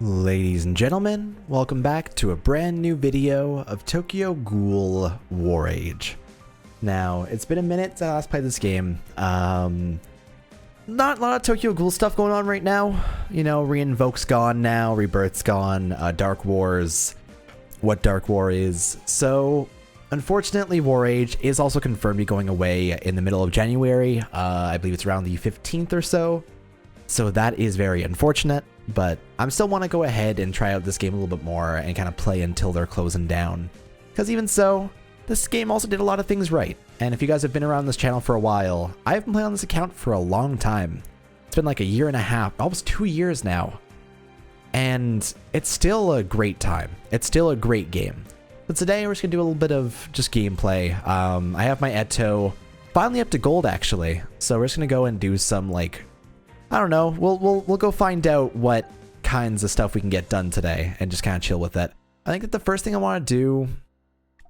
Ladies and gentlemen, welcome back to a brand new video of Tokyo Ghoul War Age. Now, it's been a minute since I last played this game. Not a lot of Tokyo Ghoul stuff going on right now. You know, Reinvoke's gone now, Rebirth's gone, Dark War's what Dark War is. So, unfortunately, War Age is also confirmed to be going away in the middle of January. I believe it's around the 15th or so. So that is very unfortunate, but I still want to go ahead and try out this game a little bit more and kind of play until they're closing down. Because even so, this game also did a lot of things right. And if you guys have been around this channel for a while, I've been playing on this account for a long time. It's been like a year and a half, almost 2 years now. And it's still a great time. It's still a great game. But today we're just going to do a little bit of just gameplay. I have my Eto finally up to gold actually. So we're just going to go and do some like, I don't know, we'll go find out what kinds of stuff we can get done today and just kind of chill with it. I think that the first thing I want to do,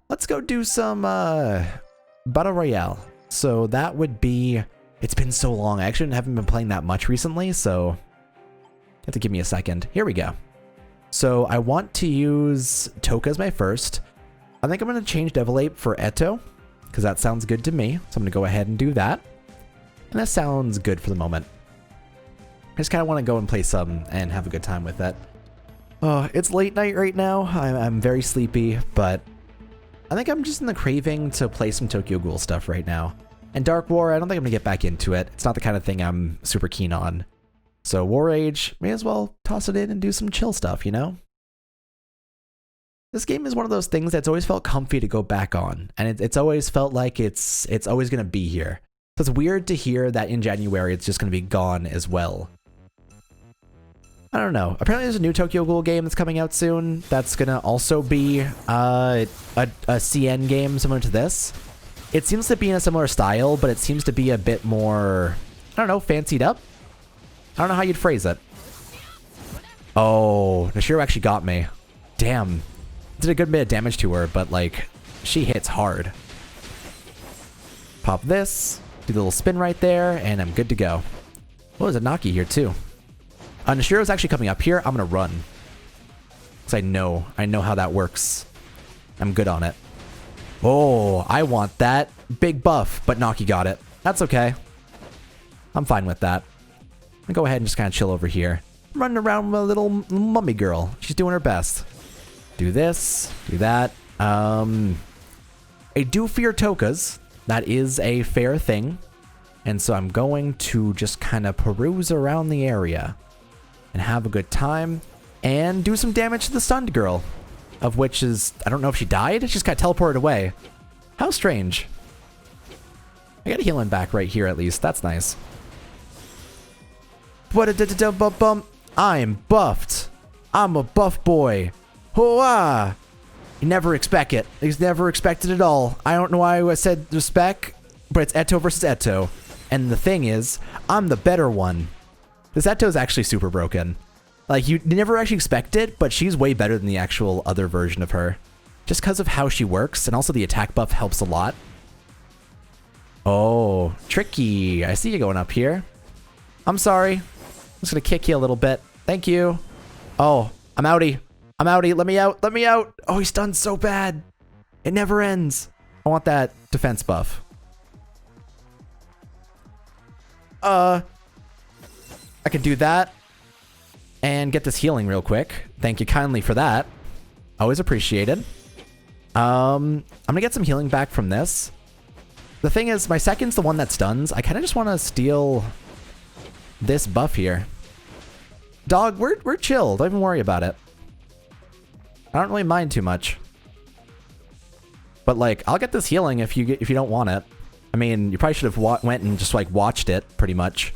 let's go do some Battle Royale. So that would be, it's been so long. I actually haven't been playing that much recently, so you have to give me a second. Here we go. So I want to use Toka as my first. I think I'm going to change Devil Ape for Eto, because that sounds good to me. So I'm going to go ahead and do that. And that sounds good for the moment. I just kind of want to go and play some and have a good time with it. Oh, it's late night right now. I'm very sleepy, but I think I'm just in the craving to play some Tokyo Ghoul stuff right now. And Dark War, I don't think I'm going to get back into it. It's not the kind of thing I'm super keen on. So War Age, may as well toss it in and do some chill stuff, you know? This game is one of those things that's always felt comfy to go back on. And it's always felt like it's always going to be here. So it's weird to hear that in January it's just going to be gone as well. I don't know. Apparently there's a new Tokyo Ghoul game that's coming out soon. That's gonna also be a CN game similar to this. It seems to be in a similar style, but it seems to be a bit more, I don't know, fancied up? I don't know how you'd phrase it. Oh, Nashiro actually got me. Damn. Did a good bit of damage to her, but like, she hits hard. Pop this, do the little spin right there, and I'm good to go. Oh, there's a Naki here too. Nashiro's actually coming up here. I'm going to run. Because I know how that works. I'm good on it. Oh, I want that. Big buff, but Naki got it. That's okay. I'm fine with that. I'm going to go ahead and just kind of chill over here. I'm running around with a little mummy girl. She's doing her best. Do this. Do that. I do fear Tokas. That is a fair thing. And so I'm going to just kind of peruse around the area. And have a good time, and do some damage to the stunned girl, of which is, I don't know if she died, she just got teleported away. How strange. I got a healing back right here at least, that's nice. I'm buffed. I'm a buff boy. Hooah! You never expect it. He's never expected it all. I don't know why I said respect, but it's Eto versus Eto. And the thing is, I'm the better one. This Eto is actually super broken. Like, you never actually expect it, but she's way better than the actual other version of her. Just because of how she works, and also the attack buff helps a lot. Oh, tricky. I see you going up here. I'm sorry. I'm just going to kick you a little bit. Thank you. Oh, I'm outie. I'm outie. Let me out. Let me out. Oh, he's stunned so bad. It never ends. I want that defense buff. I can do that and get this healing real quick. Thank you kindly for that. Always appreciated. I'm gonna get some healing back from this. The thing is, my second's the one that stuns. I kind of just want to steal this buff here. Dog, we're chill. Don't even worry about it. I don't really mind too much. But like, I'll get this healing if you don't want it. I mean, you probably should have went and just like watched it pretty much.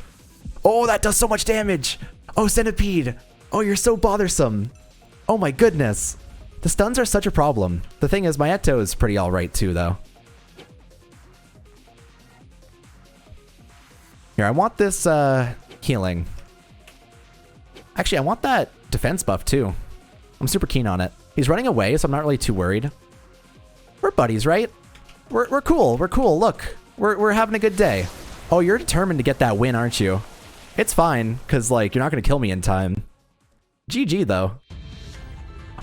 Oh, that does so much damage. Oh, Centipede. Oh, you're so bothersome. Oh my goodness. The stuns are such a problem. The thing is, my Eto is pretty alright too, though. Here, I want this healing. Actually, I want that defense buff too. I'm super keen on it. He's running away, so I'm not really too worried. We're buddies, right? We're cool. We're cool. Look, we're having a good day. Oh, you're determined to get that win, aren't you? It's fine, because, like, you're not going to kill me in time. GG though.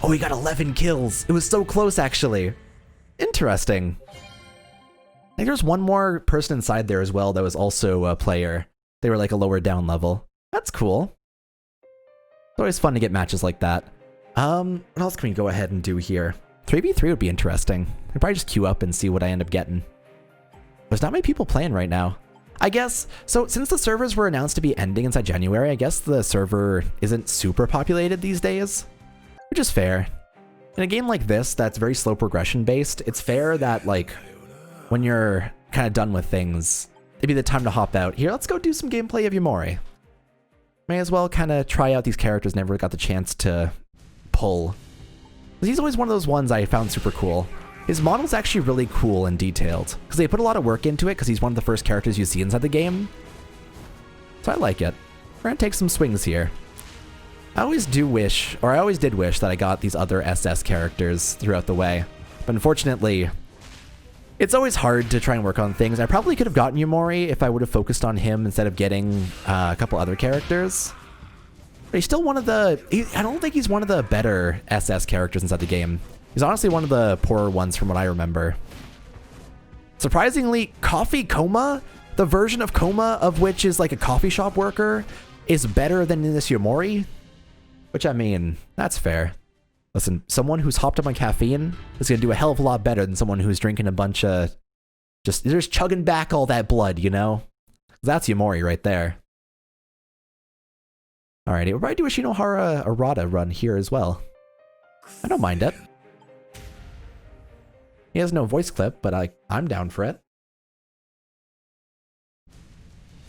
Oh, he got 11 kills. It was so close, actually. Interesting. I think there's one more person inside there as well that was also a player. They were like a lower down level. That's cool. It's always fun to get matches like that. What else can we go ahead and do here? 3v3 would be interesting. I'd probably just queue up and see what I end up getting. There's not many people playing right now. I guess, so since the servers were announced to be ending inside January, I guess the server isn't super populated these days. Which is fair. In a game like this that's very slow progression based, it's fair that like when you're kind of done with things, it'd be the time to hop out. Here, let's go do some gameplay of Yamori. May as well kind of try out these characters never got the chance to pull. He's always one of those ones I found super cool. His model's actually really cool and detailed because they put a lot of work into it because he's one of the first characters you see inside the game. So I like it. We're gonna take some swings here. I always did wish that I got these other SS characters throughout the way. But unfortunately, it's always hard to try and work on things. I probably could have gotten Yamori if I would have focused on him instead of getting a couple other characters. But he's still one of the... I don't think he's one of the better SS characters inside the game. He's honestly one of the poorer ones from what I remember. Surprisingly, Coffee Coma, the version of Coma of which is like a coffee shop worker, is better than this Yamori. Which, I mean, that's fair. Listen, someone who's hopped up on caffeine is going to do a hell of a lot better than someone who's drinking a bunch of... They're just chugging back all that blood, you know? That's Yamori right there. Alrighty, we'll probably do a Shinohara Arata run here as well. I don't mind it. He has no voice clip, but I'm down for it.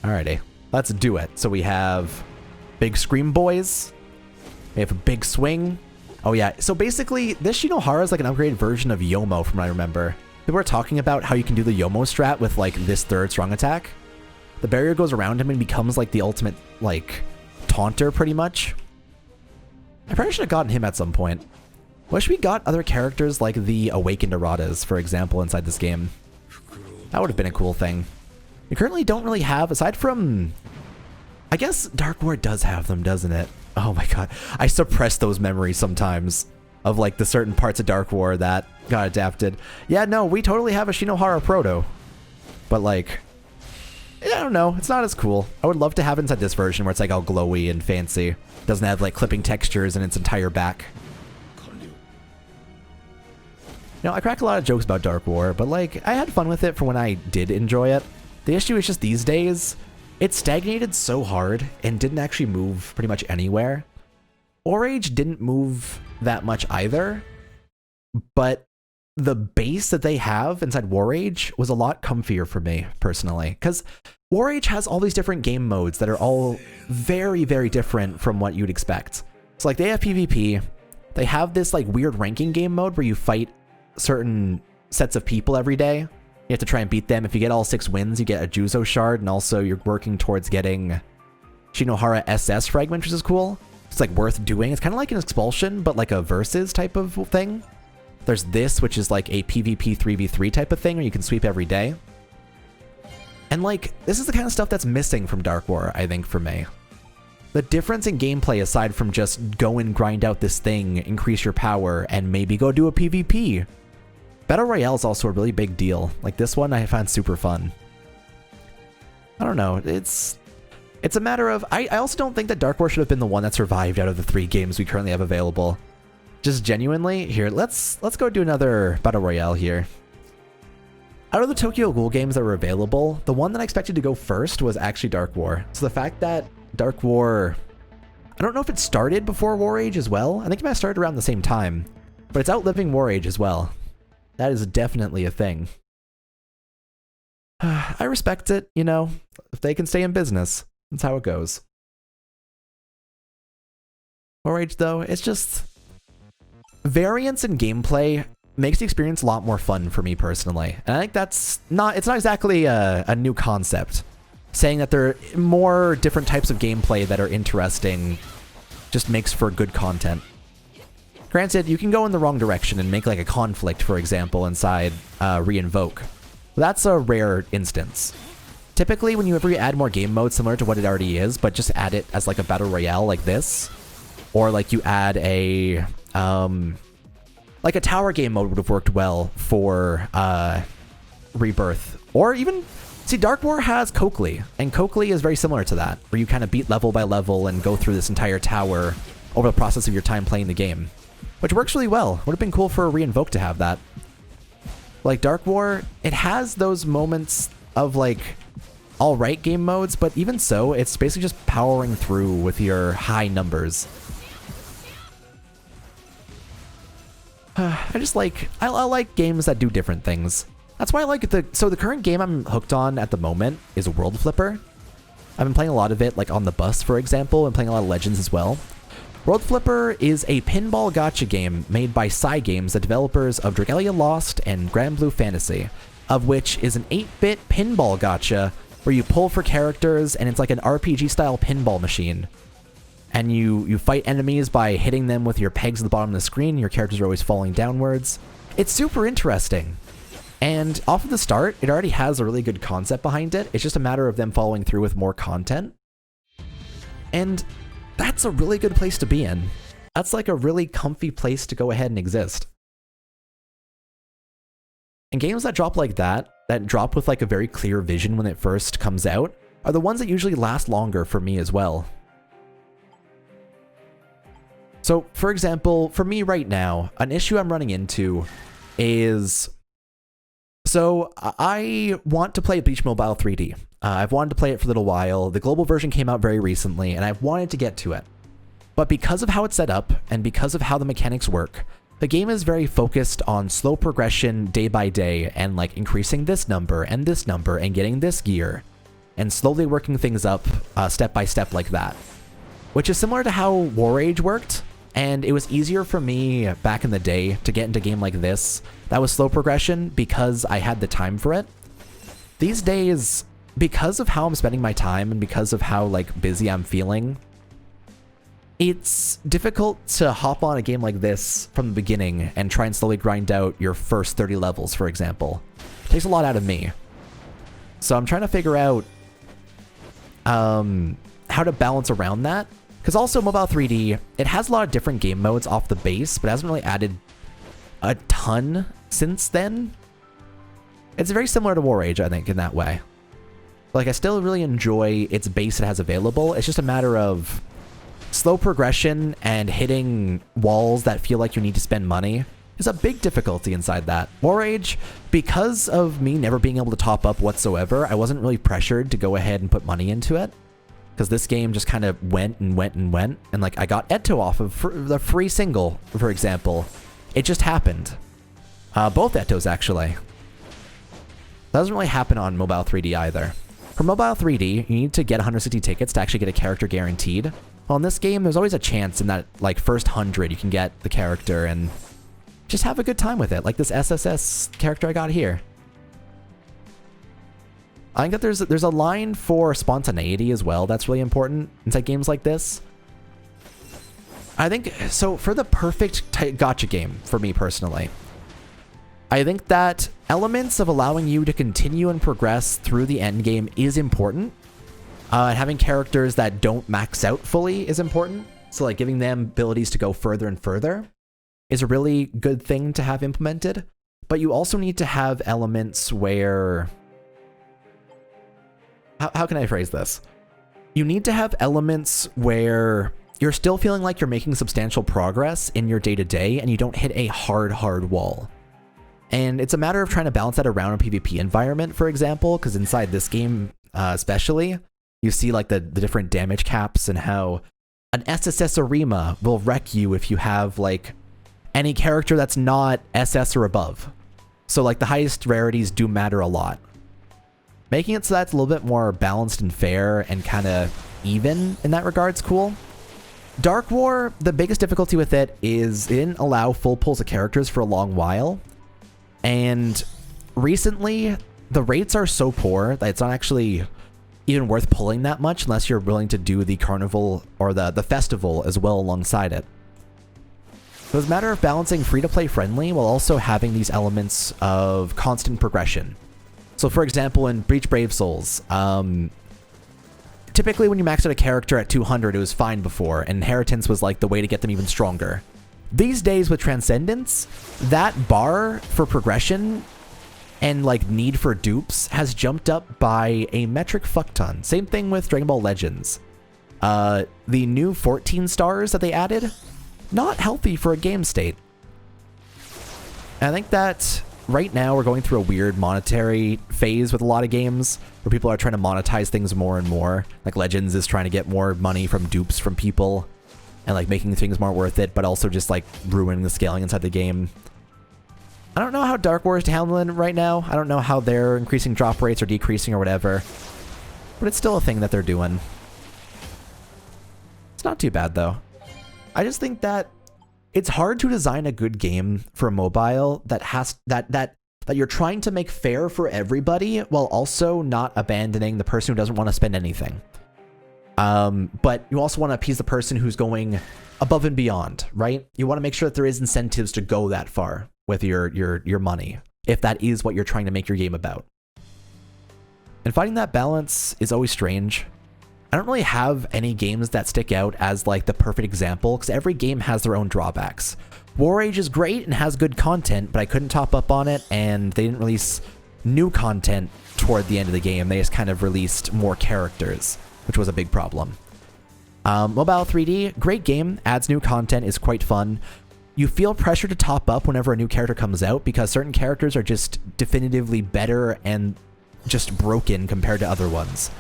Alrighty, let's do it. So we have Big Scream Boys. We have a Big Swing. Oh yeah, so basically this Shinohara is like an upgraded version of Yomo from what I remember. People were talking about how you can do the Yomo strat with like this third strong attack. The barrier goes around him and becomes like the ultimate like taunter pretty much. I probably should have gotten him at some point. Wish we got other characters like the Awakened Aratas, for example, inside this game. That would have been a cool thing. We currently don't really have, aside from... I guess Dark War does have them, doesn't it? Oh my god. I suppress those memories sometimes of like the certain parts of Dark War that got adapted. Yeah, no, we totally have a Shinohara Proto. But like... I don't know. It's not as cool. I would love to have it inside this version where it's like all glowy and fancy. Doesn't have like clipping textures in its entire back. You know, I crack a lot of jokes about Dark War, but like, I had fun with it for when I did enjoy it. The issue is just these days, it stagnated so hard and didn't actually move pretty much anywhere. Orage didn't move that much either, but the base that they have inside Warage was a lot comfier for me, personally. Because Warage has all these different game modes that are all very, very different from what you'd expect. So like, they have PvP, they have this like weird ranking game mode where you fight certain sets of people every day. You have to try and beat them. If you get all 6 wins, you get a Juzo shard, and also you're working towards getting Shinohara SS fragment, which is cool. It's like worth doing. It's kind of like an expulsion, but like a versus type of thing. There's this, which is like a PvP 3v3 type of thing where you can sweep every day. And like, this is the kind of stuff that's missing from Dark War, I think, for me. The difference in gameplay, aside from just go and grind out this thing, increase your power, and maybe go do a PvP. Battle Royale is also a really big deal. Like this one I found super fun. I don't know, it's a matter of... I also don't think that Dark War should have been the one that survived out of the 3 games we currently have available. Just genuinely, here, let's go do another Battle Royale here. Out of the Tokyo Ghoul games that were available, the one that I expected to go first was actually Dark War. So the fact that Dark War... I don't know if it started before Warage as well. I think it might have started around the same time. But it's outliving Warage as well. That is definitely a thing. I respect it, you know. If they can stay in business, that's how it goes. Warage, though, it's just... variance in gameplay makes the experience a lot more fun for me personally. And I think that's not... it's not exactly a new concept. Saying that there are more different types of gameplay that are interesting just makes for good content. Granted, you can go in the wrong direction and make like a conflict, for example, inside Reinvoke. That's a rare instance. Typically, whenever you add more game modes similar to what it already is, but just add it as like a battle royale like this, Or like you add a like a tower game mode would have worked well for Rebirth. Or even, see, Dark War has Coakley, and Coakley is very similar to that, where you kind of beat level by level and go through this entire tower over the process of your time playing the game, which works really well. Would have been cool for Reinvoke to have that. Like Dark War, it has those moments of like alright game modes, but even so, it's basically just powering through with your high numbers. I just like, I like games that do different things. That's why I like so the current game I'm hooked on at the moment is World Flipper. I've been playing a lot of it, like on the bus, for example, and playing a lot of Legends as well. World Flipper is a pinball gacha game made by Cygames, the developers of Dragalia Lost and Grand Blue Fantasy, of which is an 8-bit pinball gacha where you pull for characters and it's like an RPG-style pinball machine. And you fight enemies by hitting them with your pegs at the bottom of the screen. Your characters are always falling downwards. It's super interesting. And off of the start, it already has a really good concept behind it. It's just a matter of them following through with more content. And that's a really good place to be in. That's like a really comfy place to go ahead and exist. And games that drop like that drop with like a very clear vision when it first comes out, are the ones that usually last longer for me as well. So, for example, for me right now, an issue I'm running into is... So, I want to play Bleach Mobile 3D. I've wanted to play it for a little while. The global version came out very recently, and I've wanted to get to it. But because of how it's set up, and because of how the mechanics work, the game is very focused on slow progression day by day, and like increasing this number, and getting this gear, and slowly working things up step by step like that. Which is similar to how War Age worked, and it was easier for me back in the day to get into a game like this that was slow progression because I had the time for it. These days, because of how I'm spending my time and because of how like busy I'm feeling, it's difficult to hop on a game like this from the beginning and try and slowly grind out your first 30 levels, for example. It takes a lot out of me. So I'm trying to figure out how to balance around that. Because also Mobile 3D, it has a lot of different game modes off the base, but it hasn't really added a ton since then. It's very similar to War Age, I think, in that way. Like, I still really enjoy its base it has available. It's just a matter of slow progression and hitting walls that feel like you need to spend money is a big difficulty inside that. War Age, because of me never being able to top up whatsoever, I wasn't really pressured to go ahead and put money into it. Because this game just kind of went and went and went. And like, I got Eto off of the free single, for example. It just happened. Both Etos, actually. That doesn't really happen on Mobile 3D either. For Mobile 3D, you need to get 160 tickets to actually get a character guaranteed. Well, in this game, there's always a chance in that like first 100 you can get the character and just have a good time with it. Like this SSS character I got here. I think that there's a line for spontaneity as well that's really important inside games like this. I think, so for the perfect gacha game, for me personally, I think that elements of allowing you to continue and progress through the end game is important. Having characters that don't max out fully is important. So like giving them abilities to go further and further is a really good thing to have implemented. But you also need to have elements where... How can I phrase this? You need to have elements where you're still feeling like you're making substantial progress in your day-to-day and you don't hit a hard wall. And it's a matter of trying to balance that around a PvP environment, for example, because inside this game especially, you see like the different damage caps and how an SSS Arima will wreck you if you have like any character that's not SS or above. So like the highest rarities do matter a lot. Making it so that's a little bit more balanced and fair and kind of even in that regard is cool. Dark War, the biggest difficulty with it is it didn't allow full pulls of characters for a long while. And recently, the rates are so poor that it's not actually even worth pulling that much unless you're willing to do the carnival or the festival as well alongside it. So it's a matter of balancing free-to-play friendly while also having these elements of constant progression. So for example, in Breach Brave Souls, typically when you maxed out a character at 200, it was fine before, and inheritance was like the way to get them even stronger. These days with Transcendence, that bar for progression and like need for dupes has jumped up by a metric fuck ton. Same thing with Dragon Ball Legends. The new 14 stars that they added, not healthy for a game state. And I think that right now we're going through a weird monetary phase with a lot of games where people are trying to monetize things more and more. Like Legends is trying to get more money from dupes from people and like making things more worth it, but also just like ruining the scaling inside the game. I don't know how Dark War is handling it right now. I don't know how they're increasing drop rates or decreasing or whatever, but it's still a thing that they're doing. It's not too bad though. I just think that it's hard to design a good game for mobile that has that you're trying to make fair for everybody while also not abandoning the person who doesn't want to spend anything. But you also want to appease the person who's going above and beyond, right? You want to make sure that there is incentives to go that far with your money, if that is what you're trying to make your game about. And finding that balance is always strange. I don't really have any games that stick out as like the perfect example, because every game has their own drawbacks. War Age is great and has good content, but I couldn't top up on it, and they didn't release new content toward the end of the game. They just kind of released more characters, which was a big problem. Mobile 3D, great game, adds new content, is quite fun. You feel pressure to top up whenever a new character comes out, because certain characters are just definitively better and just broken compared to other ones.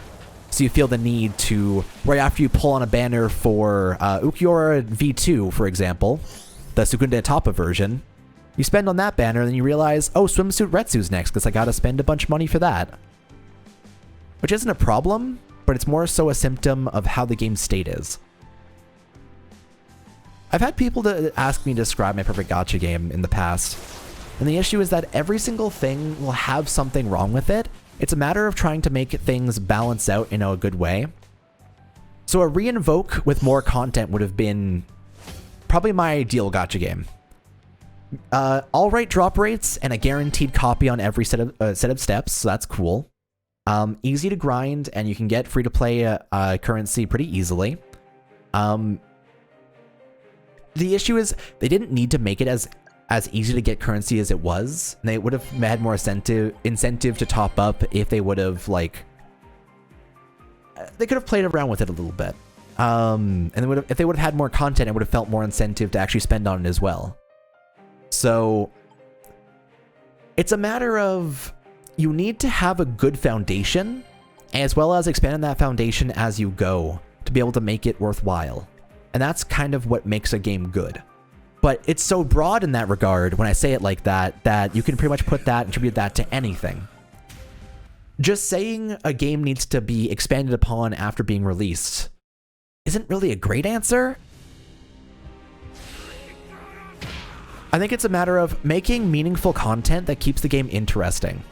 So you feel the need to, right after you pull on a banner for Ukiura V2, for example, the Sukunda Toppa version, you spend on that banner and then you realize, oh, Swimsuit Retsu's next because I gotta spend a bunch of money for that. Which isn't a problem, but it's more so a symptom of how the game's state is. I've had people to ask me to describe my perfect gacha game in the past, and the issue is that every single thing will have something wrong with it. It's a matter of trying to make things balance out in a good way. So a Reinvoke with more content would have been probably my ideal gacha game. All right drop rates and a guaranteed copy on every set of steps, so that's cool. Easy to grind, and you can get free-to-play currency pretty easily. The issue is they didn't need to make it as easy to get currency as it was. They would have had more incentive to top up if they would have, like, they could have played around with it a little bit. And if they would have had more content, it would have felt more incentive to actually spend on it as well. So it's a matter of you need to have a good foundation, as well as expand that foundation as you go to be able to make it worthwhile. And that's kind of what makes a game good. But it's so broad in that regard when I say it like that, that you can pretty much put that, attribute that to anything. Just saying a game needs to be expanded upon after being released isn't really a great answer. I think it's a matter of making meaningful content that keeps the game interesting,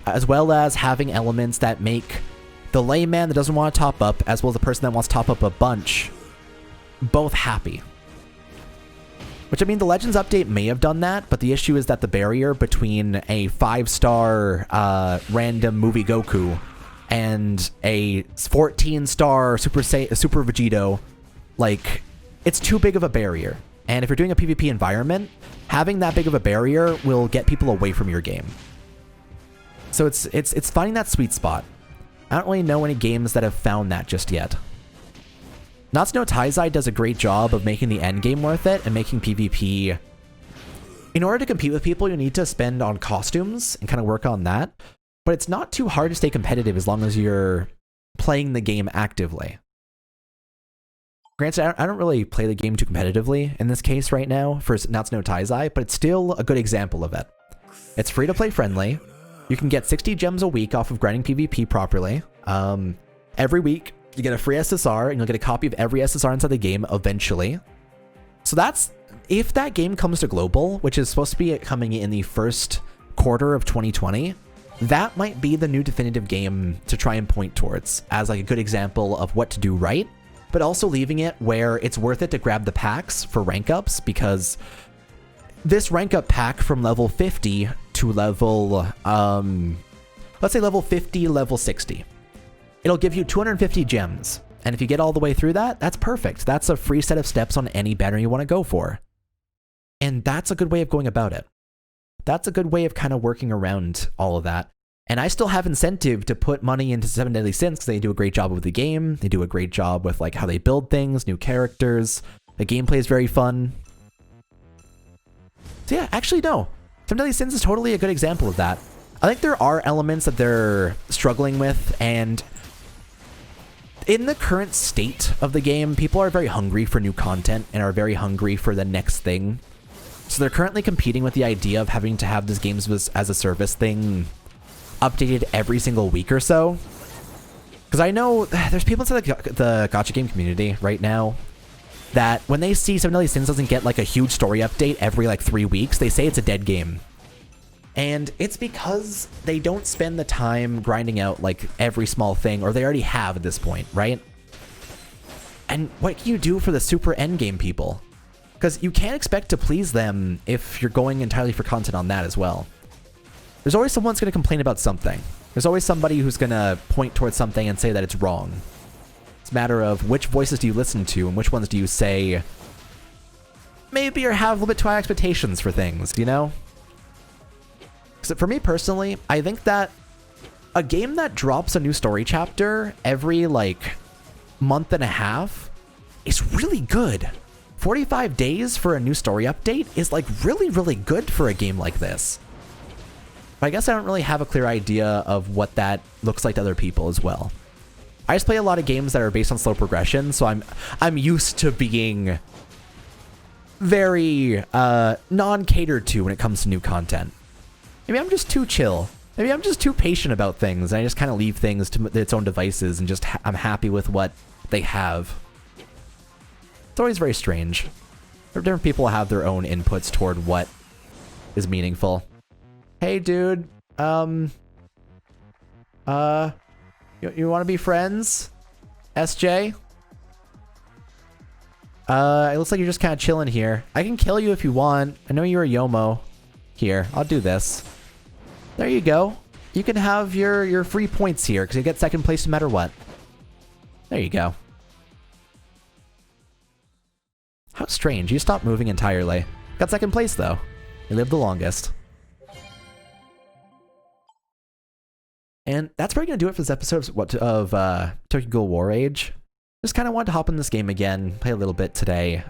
as well as having elements that make the layman that doesn't want to top up, as well as the person that wants to top up a bunch, both happy. Which, I mean, the Legends update may have done that, but the issue is that the barrier between a 5-star random movie Goku and a 14-star Super Vegito, like, it's too big of a barrier. And if you're doing a PvP environment, having that big of a barrier will get people away from your game. So it's finding that sweet spot. I don't really know any games that have found that just yet. Natsu no Taizai does a great job of making the end game worth it and making PvP. In order to compete with people, you need to spend on costumes and kind of work on that. But it's not too hard to stay competitive as long as you're playing the game actively. Granted, I don't really play the game too competitively in this case right now for Natsu no Taizai, but it's still a good example of it. It's free to play friendly. You can get 60 gems a week off of grinding PvP properly. Every week, you get a free SSR, and you'll get a copy of every SSR inside the game eventually. So that's, if that game comes to global, which is supposed to be coming in the first quarter of 2020, that might be the new definitive game to try and point towards as like a good example of what to do right, but also leaving it where it's worth it to grab the packs for rank ups, because this rank up pack from level 50 to level, let's say level 50, level 60. it'll give you 250 gems. And if you get all the way through that, that's perfect. That's a free set of steps on any banner you want to go for. And that's a good way of going about it. That's a good way of kind of working around all of that. And I still have incentive to put money into 7 Deadly Sins because they do a great job with the game. They do a great job with like how they build things, new characters. The gameplay is very fun. So yeah, actually no. 7 Deadly Sins is totally a good example of that. I think there are elements that they're struggling with, and in the current state of the game, people are very hungry for new content and are very hungry for the next thing. So they're currently competing with the idea of having to have this games as a service thing updated every single week or so. Because I know there's people inside the gacha game community right now that when they see 7 Deadly Sins doesn't get like a huge story update every like 3 weeks, they say it's a dead game. And it's because they don't spend the time grinding out like every small thing, or they already have at this point, right? And what can you do for the super endgame people? Because you can't expect to please them if you're going entirely for content on that as well. There's always someone who's going to complain about something. There's always somebody who's going to point towards something and say that it's wrong. It's a matter of which voices do you listen to and which ones do you say maybe or have a little bit too high expectations for things, you know? Because for me personally, I think that a game that drops a new story chapter every like month and a half is really good. 45 days for a new story update is like really, really good for a game like this. But I guess I don't really have a clear idea of what that looks like to other people as well. I just play a lot of games that are based on slow progression, so I'm used to being very non-catered to when it comes to new content. Maybe I'm just too chill. Maybe I'm just too patient about things, and I just kind of leave things to its own devices and just I'm happy with what they have. It's always very strange. Different people have their own inputs toward what is meaningful. Hey, dude. You want to be friends? SJ? It looks like you're just kind of chilling here. I can kill you if you want. I know you're a Yomo. Here, I'll do this. There you go. You can have your free points here because you get second place no matter what. There you go. How strange. You stopped moving entirely. Got second place though. You lived the longest. And that's probably going to do it for this episode of Tokyo Ghoul War Age. Just kind of wanted to hop in this game again, play a little bit today.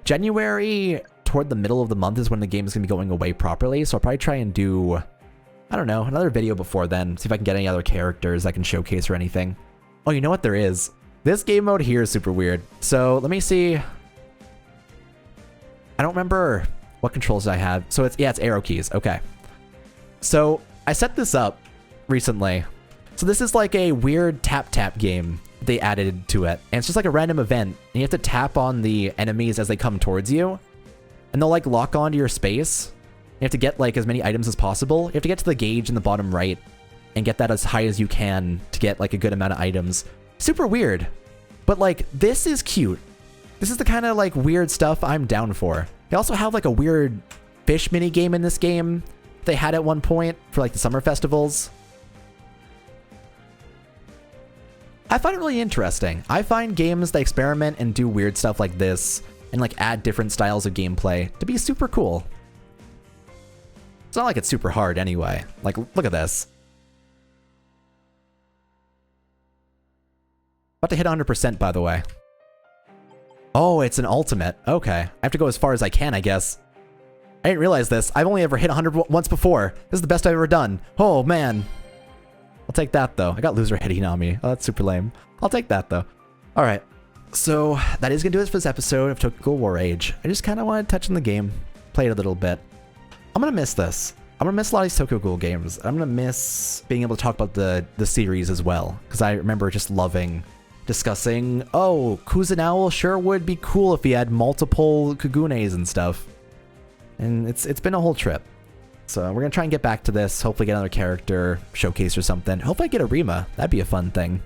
January, toward the middle of the month, is when the game is going to be going away properly, so I'll probably try and do, I don't know, another video before then, see if I can get any other characters I can showcase or anything. Oh, you know what there is? This game mode here is super weird. So let me see. I don't remember what controls I have. So it's arrow keys. Okay. So I set this up recently. So this is like a weird tap game they added to it. And it's just like a random event. And you have to tap on the enemies as they come towards you. And they'll like lock onto your space. You have to get like as many items as possible. You have to get to the gauge in the bottom right and get that as high as you can to get like a good amount of items. Super weird. But like, this is cute. This is the kind of like weird stuff I'm down for. They also have like a weird fish mini game in this game they had at one point for like the summer festivals. I find it really interesting. I find games that experiment and do weird stuff like this and like add different styles of gameplay to be super cool. It's not like it's super hard anyway. Like, look at this. About to hit 100%, by the way. Oh, it's an ultimate. Okay. I have to go as far as I can, I guess. I didn't realize this. I've only ever hit 100 once before. This is the best I've ever done. Oh, man. I'll take that, though. I got loser hitting on me. Oh, that's super lame. I'll take that, though. All right. So that is going to do it for this episode of Tokyo Ghoul War Age. I just kind of wanted to touch on the game, play it a little bit. I'm going to miss this. I'm going to miss a lot of these Tokyo Ghoul games. I'm going to miss being able to talk about the series as well, because I remember just loving discussing, oh, Kuzunowl sure would be cool if he had multiple Kagunes and stuff. And it's been a whole trip. So we're going to try and get back to this, hopefully get another character showcase or something. Hopefully I get a Rima. That'd be a fun thing.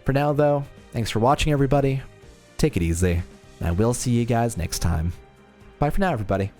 For now, though, thanks for watching, everybody. Take it easy, and I will see you guys next time. Bye for now, everybody.